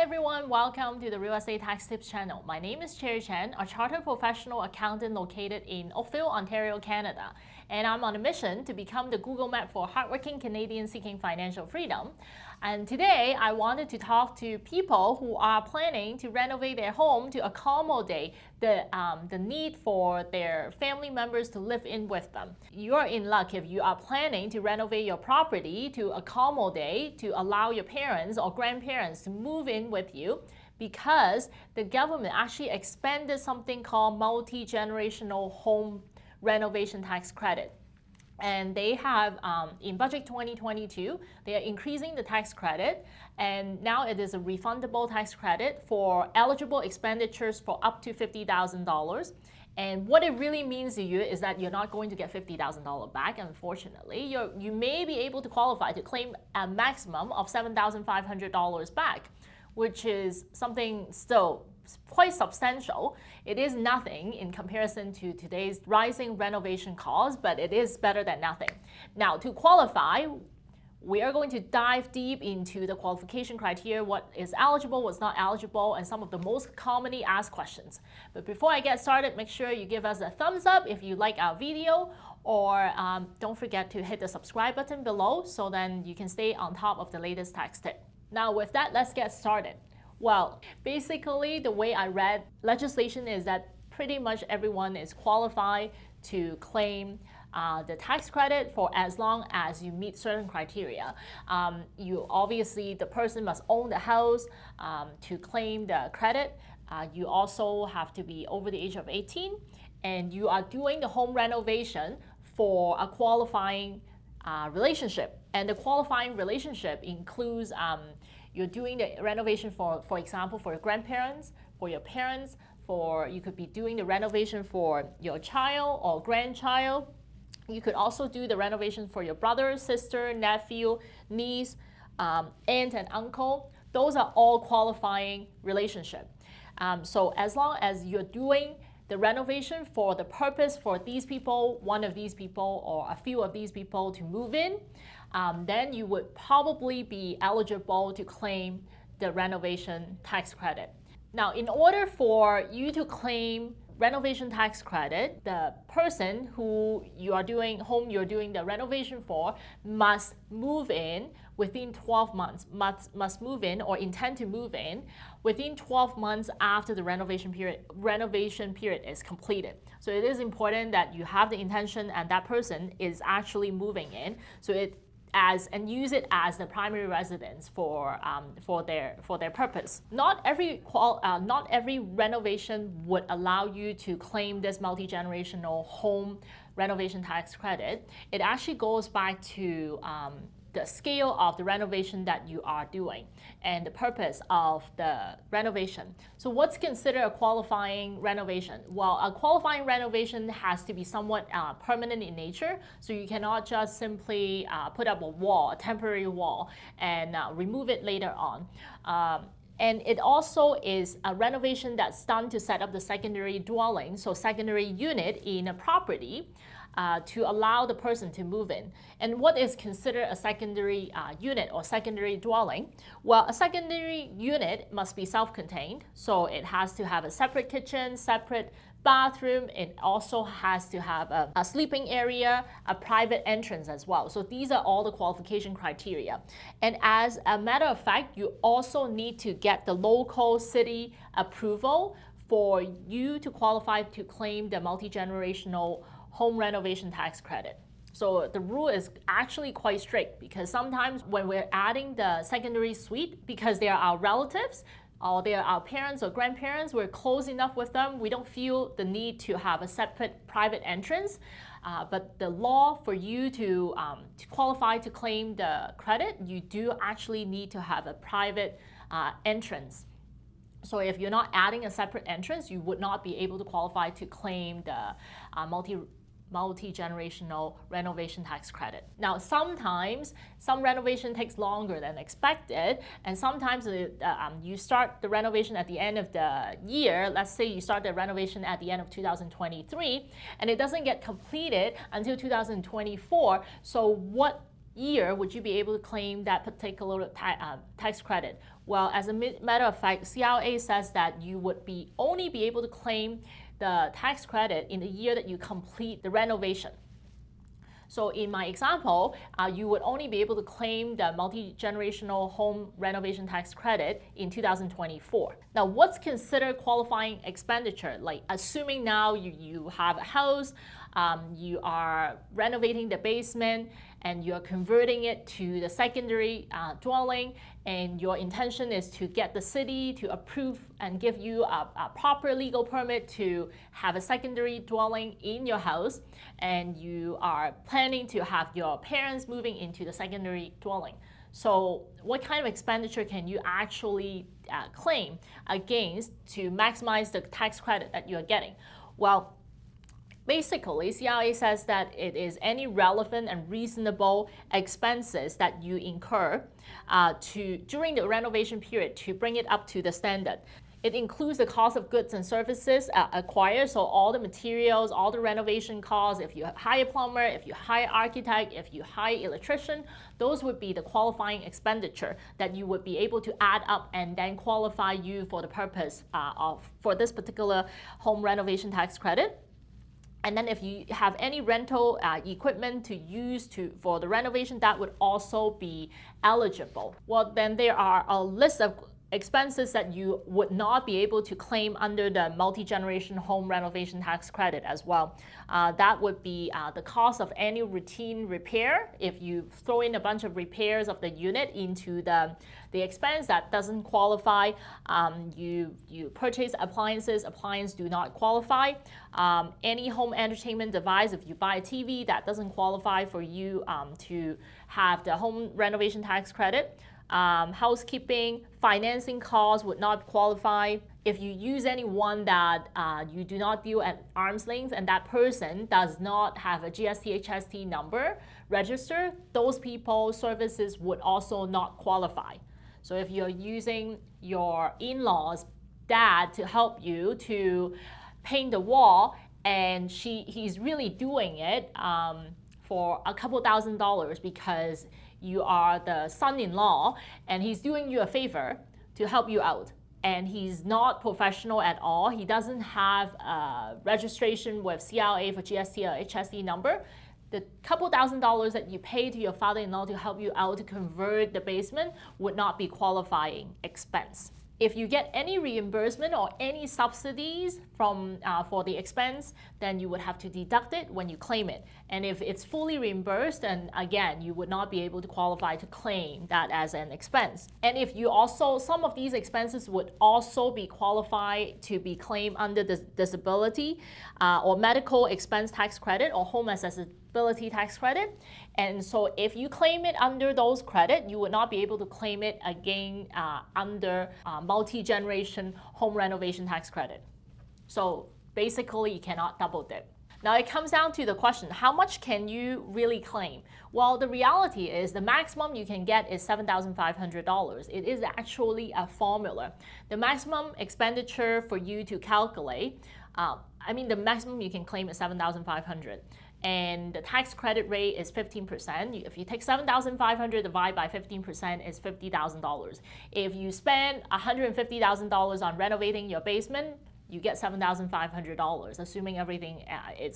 Hi everyone, welcome to the Real Estate Tax Tips channel. My name is Cherry Chen, a chartered professional accountant located in Oakville, Ontario, Canada. And I'm on a mission to become the Google map for hardworking Canadians seeking financial freedom. And today I wanted to talk to people who are planning to renovate their home to accommodate the need for their family members to live in with them. You're in luck if you are planning to renovate your property to accommodate, to allow your parents or grandparents to move in with you, because the government actually expanded something called multi-generational home renovation tax credit. And they have, in budget 2022, they are increasing the tax credit, and now it is a refundable tax credit for eligible expenditures for up to $50,000. And what it really means to you is that you're not going to get $50,000 back, unfortunately. You may be able to qualify to claim a maximum of $7,500 back, which is something still quite substantial. It is nothing in comparison to today's rising renovation costs, but it is better than nothing. Now, to qualify, we are going to dive deep into the qualification criteria, what is eligible, what's not eligible, and some of the most commonly asked questions. But before I get started, make sure you give us a thumbs up if you like our video, or don't forget to hit the subscribe button below so then you can stay on top of the latest tax tip. Now with that, let's get started. Well, basically the way I read legislation is that pretty much everyone is qualified to claim the tax credit for as long as you meet certain criteria. You obviously, the person must own the house to claim the credit. You also have to be over the age of 18, and you are doing the home renovation for a qualifying relationship. And the qualifying relationship includes you're doing the renovation for example, for your grandparents, for your parents, you could be doing the renovation for your child or grandchild. You could also do the renovation for your brother, sister, nephew, niece, aunt and uncle. Those are all qualifying relationship. So as long as you're doing the renovation for the purpose for these people, one of these people or a few of these people to move in, then you would probably be eligible to claim the renovation tax credit. Now, in order for you to claim renovation tax credit, the person who you're doing the renovation for must move in within 12 months, must move in or intend to move in within 12 months after the renovation period is completed. So it is important that you have the intention and that person is actually moving in, so and use it as the primary residence for their purpose. Not every renovation would allow you to claim this multi-generational home renovation tax credit. It actually goes back to the scale of the renovation that you are doing and the purpose of the renovation. So what's considered a qualifying renovation? Well, a qualifying renovation has to be somewhat permanent in nature, so you cannot just simply put up a wall, a temporary wall, and remove it later on. And it also is a renovation that's done to set up the secondary dwelling, so secondary unit in a property, to allow the person to move in. And what is considered a secondary unit or secondary dwelling? Well, a secondary unit must be self-contained, so it has to have a separate kitchen, separate bathroom. It also has to have a sleeping area, a private entrance as well. So these are all the qualification criteria. And as a matter of fact, you also need to get the local city approval for you to qualify to claim the multi-generational home renovation tax credit. So the rule is actually quite strict, because sometimes when we're adding the secondary suite, because they are our relatives or they are our parents or grandparents, we're close enough with them, we don't feel the need to have a separate private entrance. But the law for you to qualify to claim the credit, you do actually need to have a private entrance. So if you're not adding a separate entrance, you would not be able to qualify to claim the multi-generational renovation tax credit. Now, sometimes some renovation takes longer than expected, and sometimes you start the renovation at the end of the year. Let's say you start the renovation at the end of 2023, and it doesn't get completed until 2024. So what year would you be able to claim that particular tax credit? Well, as a matter of fact, CRA says that you would only be able to claim the tax credit in the year that you complete the renovation. So in my example, you would only be able to claim the multi-generational home renovation tax credit in 2024. Now, what's considered qualifying expenditure? Like assuming now you have a house, you are renovating the basement, and you're converting it to the secondary dwelling, and your intention is to get the city to approve and give you a proper legal permit to have a secondary dwelling in your house, and you are planning to have your parents moving into the secondary dwelling. So what kind of expenditure can you actually claim against to maximize the tax credit that you're getting? Well, basically, CRA says that it is any relevant and reasonable expenses that you incur during the renovation period to bring it up to the standard. It includes the cost of goods and services acquired, so all the materials, all the renovation costs. If you hire a plumber, if you hire architect, if you hire electrician, those would be the qualifying expenditure that you would be able to add up and then qualify you for the purpose for this particular home renovation tax credit. And then if you have any rental equipment to use for the renovation, that would also be eligible. Well, then there are a list of expenses that you would not be able to claim under the multi-generation home renovation tax credit as well. That would be the cost of any routine repair. If you throw in a bunch of repairs of the unit into the expense, that doesn't qualify. You purchase appliances do not qualify. Any home entertainment device, if you buy a TV, that doesn't qualify for you to have the home renovation tax credit. Housekeeping, financing costs would not qualify. If you use anyone that you do not deal at arm's length and that person does not have a GST HST number registered, those people's services would also not qualify. So if you're using your in-laws' dad to help you to paint the wall and he's really doing it for a couple $1,000s because you are the son-in-law and he's doing you a favor to help you out, and he's not professional at all, he doesn't have a registration with CRA for GST or HST number, the couple $1,000s that you pay to your father-in-law to help you out to convert the basement would not be qualifying expense. If you get any reimbursement or any subsidies for the expense, then you would have to deduct it when you claim it. And if it's fully reimbursed, then again, you would not be able to qualify to claim that as an expense. And if you also, some of these expenses would also be qualified to be claimed under the disability or medical expense tax credit or home accessibility tax credit. And so if you claim it under those credit, you would not be able to claim it again under multi-generation home renovation tax credit. So basically, you cannot double dip. Now it comes down to the question, how much can you really claim? Well, the reality is the maximum you can get is $7,500. It is actually a formula. The maximum expenditure for you to calculate, the maximum you can claim is $7,500. And the tax credit rate is 15%. If you take $7,500 divided by 15%, it's $50,000. If you spend $150,000 on renovating your basement, you get $7,500, assuming everything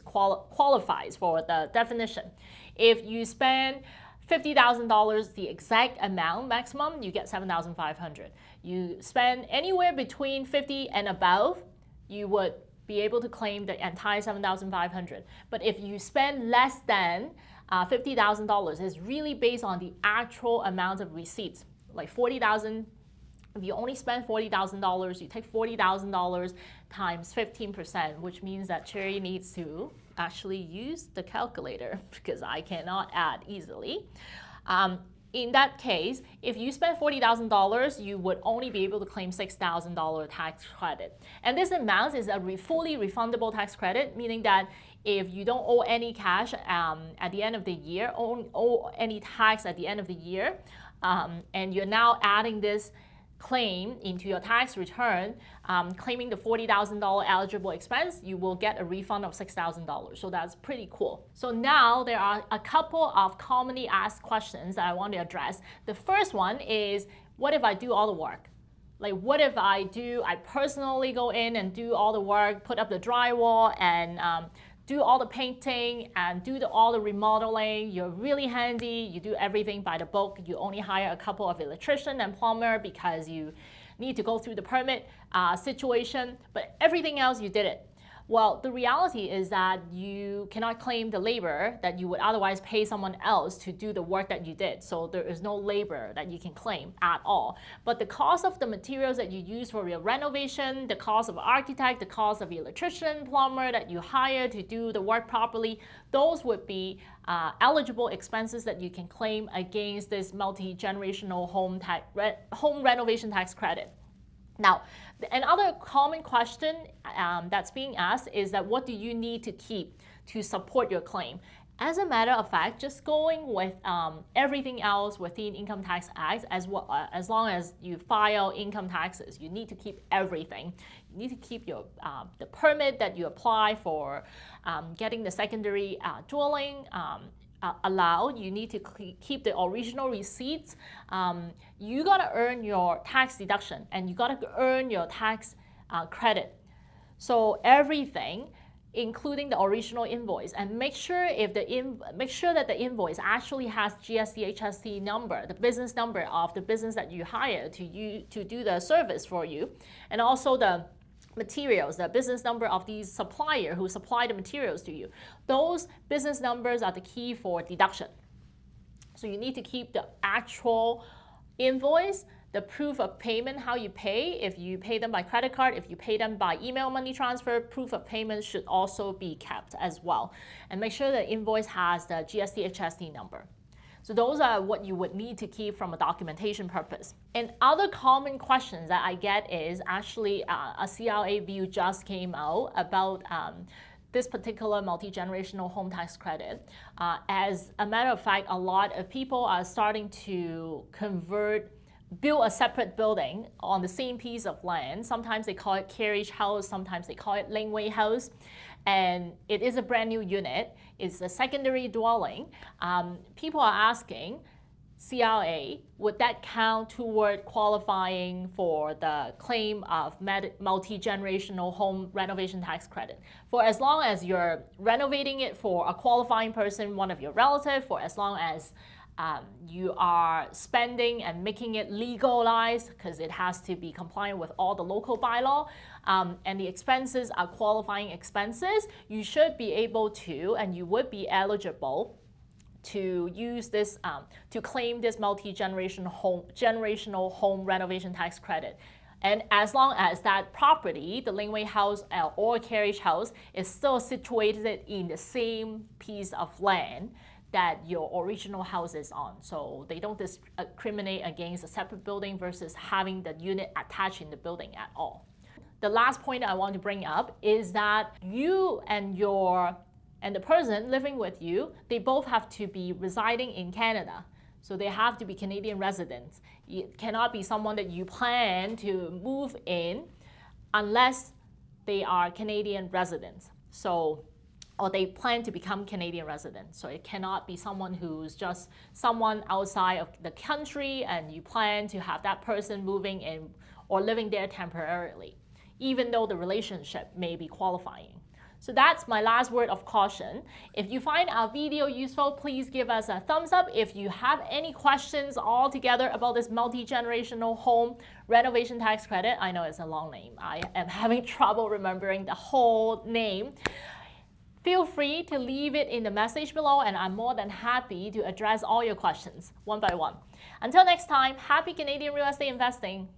qualifies for the definition. If you spend $50,000, the exact amount maximum, you get $7,500. You spend anywhere between $50,000 and above, you would be able to claim the entire $7,500. But if you spend less than $50,000, it's really based on the actual amount of receipts. Like $40,000, if you only spend $40,000, you take $40,000 times 15%, which means that Cherry needs to actually use the calculator because I cannot add easily. In that case, if you spend $40,000, you would only be able to claim $6,000 tax credit. And this amount is a fully refundable tax credit, meaning that if you don't owe any cash at the end of the year, owe any tax at the end of the year, and you're now adding this claim into your tax return, claiming the $40,000 eligible expense, you will get a refund of $6,000. So that's pretty cool. So now there are a couple of commonly asked questions that I want to address. The first one is, what if I do all the work? Like, what if I personally go in and do all the work, put up the drywall and do all the painting and do all the remodeling. You're really handy. You do everything by the book. You only hire a couple of electrician and plumber because you need to go through the permit situation, but everything else you did it. Well, the reality is that you cannot claim the labor that you would otherwise pay someone else to do the work that you did. So there is no labor that you can claim at all. But the cost of the materials that you use for your renovation, the cost of architect, the cost of the electrician, plumber that you hire to do the work properly, those would be eligible expenses that you can claim against this multi-generational home renovation tax credit. Now, another common question that's being asked is that what do you need to keep to support your claim? As a matter of fact, just going with everything else within Income Tax Act, as long as you file income taxes, you need to keep everything. You need to keep your the permit that you apply for getting the secondary dwelling allowed. You need to keep the original receipts. You gotta earn your tax deduction and you gotta earn your tax credit. So everything, including the original invoice, and make sure that the invoice actually has GST/HST number, the business number of the business that you hire to do the service for you, and also the materials, the business number of the supplier who supply the materials to you. Those business numbers are the key for deduction. So you need to keep the actual invoice, the proof of payment, how you pay. If you pay them by credit card, if you pay them by email money transfer, proof of payment should also be kept as well. And make sure the invoice has the GST/HST number. So those are what you would need to keep from a documentation purpose. And other common questions that I get is actually a CRA view just came out about this particular multi-generational home tax credit. As a matter of fact, a lot of people are starting to build a separate building on the same piece of land. Sometimes they call it carriage house, sometimes they call it Laneway house. And it is a brand new unit. It's a secondary dwelling. People are asking, CRA, would that count toward qualifying for the claim of multi-generational home renovation tax credit? For as long as you're renovating it for a qualifying person, one of your relatives, for as long as you are spending and making it legalized, because it has to be compliant with all the local bylaw, and the expenses are qualifying expenses, you should be able to, and you would be eligible to use this, to claim this multi-generational home renovation tax credit. And as long as that property, the Laneway house or carriage house, is still situated in the same piece of land that your original house is on. So they don't discriminate against a separate building versus having the unit attached in the building at all. The last point I want to bring up is that you and the person living with you, they both have to be residing in Canada. So they have to be Canadian residents. It cannot be someone that you plan to move in unless they are Canadian residents. Or they plan to become Canadian residents. So it cannot be someone who's just someone outside of the country and you plan to have that person moving in or living there temporarily, even though the relationship may be qualifying. So that's my last word of caution. If you find our video useful, please give us a thumbs up. If you have any questions altogether about this multi-generational home renovation tax credit, I know it's a long name. I am having trouble remembering the whole name. Feel free to leave it in the message below and I'm more than happy to address all your questions one by one. Until next time, happy Canadian real estate investing!